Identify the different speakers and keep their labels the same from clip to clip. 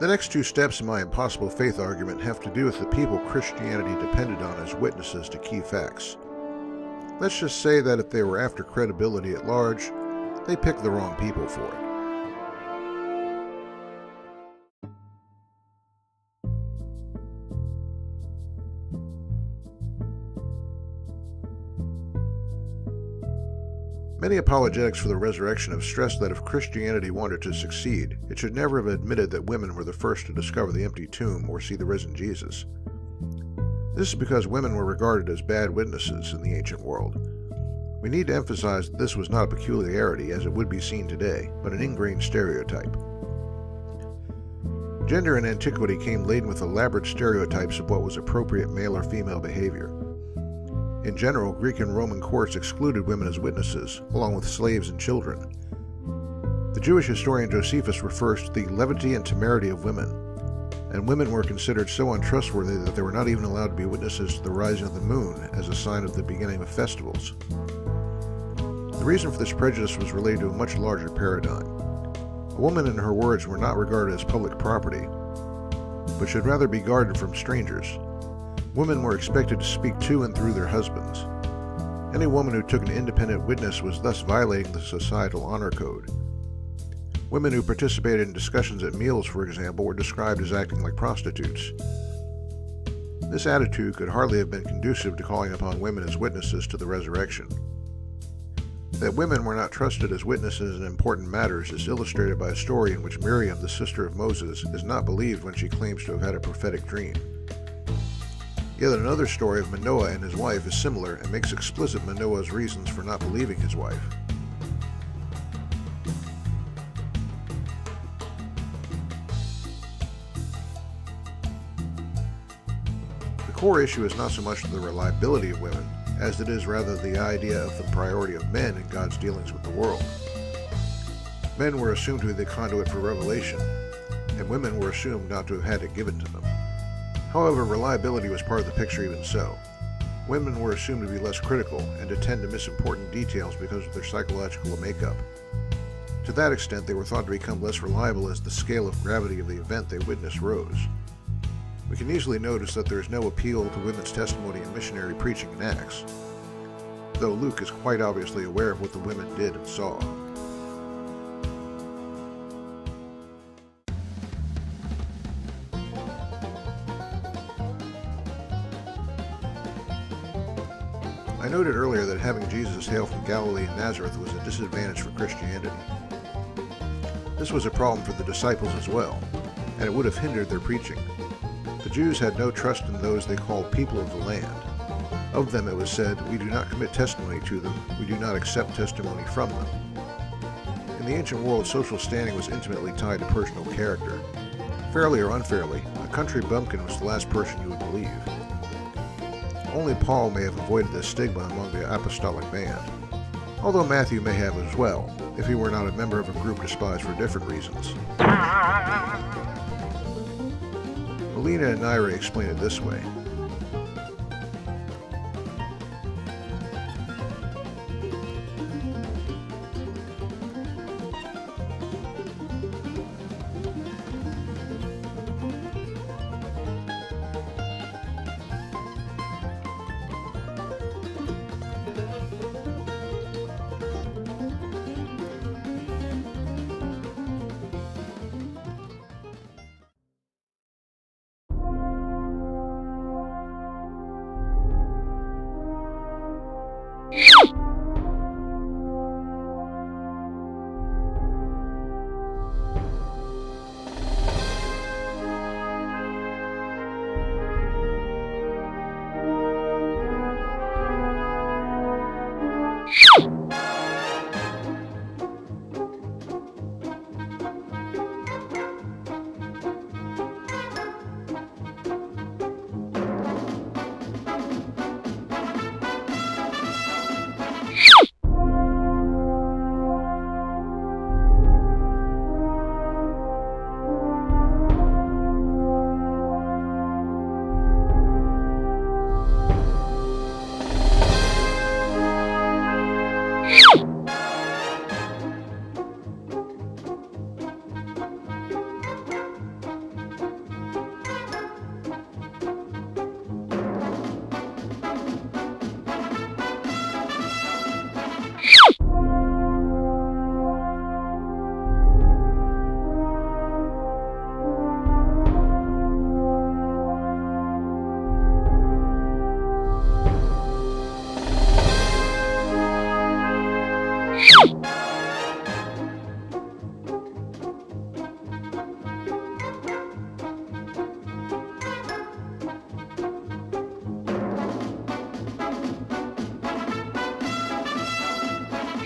Speaker 1: The next two steps in my impossible faith argument have to do with the people Christianity depended on as witnesses to key facts. Let's just say that if they were after credibility at large, they picked the wrong people for it. Many apologetics for the resurrection have stressed that if Christianity wanted to succeed, it should never have admitted that women were the first to discover the empty tomb or see the risen Jesus. This is because women were regarded as bad witnesses in the ancient world. We need to emphasize that this was not a peculiarity as it would be seen today, but an ingrained stereotype. Gender in antiquity came laden with elaborate stereotypes of what was appropriate male or female behavior. In general, Greek and Roman courts excluded women as witnesses, along with slaves and children. The Jewish historian Josephus refers to the levity and temerity of women, and women were considered so untrustworthy that they were not even allowed to be witnesses to the rising of the moon as a sign of the beginning of festivals. The reason for this prejudice was related to a much larger paradigm. A woman and her words were not regarded as public property, but should rather be guarded from strangers. Women were expected to speak to and through their husbands. Any woman who took an independent witness was thus violating the societal honor code. Women who participated in discussions at meals, for example, were described as acting like prostitutes. This attitude could hardly have been conducive to calling upon women as witnesses to the resurrection. That women were not trusted as witnesses in important matters is illustrated by a story in which Miriam, the sister of Moses, is not believed when she claims to have had a prophetic dream. Yet another story of Manoah and his wife is similar and makes explicit Manoah's reasons for not believing his wife. The core issue is not so much the reliability of women, as it is rather the idea of the priority of men in God's dealings with the world. Men were assumed to be the conduit for revelation, and women were assumed not to have had it given to them. However, reliability was part of the picture even so. Women were assumed to be less critical and to tend to miss important details because of their psychological makeup. To that extent, they were thought to become less reliable as the scale of gravity of the event they witnessed rose. We can easily notice that there is no appeal to women's testimony in missionary preaching in Acts, though Luke is quite obviously aware of what the women did and saw. I noted earlier that having Jesus hail from Galilee and Nazareth was a disadvantage for Christianity. This was a problem for the disciples as well, and it would have hindered their preaching. The Jews had no trust in those they called people of the land. Of them it was said, "We do not commit testimony to them, we do not accept testimony from them." In the ancient world, social standing was intimately tied to personal character. Fairly or unfairly, a country bumpkin was the last person you would believe. Only Paul may have avoided this stigma among the apostolic band, although Matthew may have as well, if he were not a member of a group despised for different reasons. Melina and Naira explain it this way.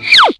Speaker 2: You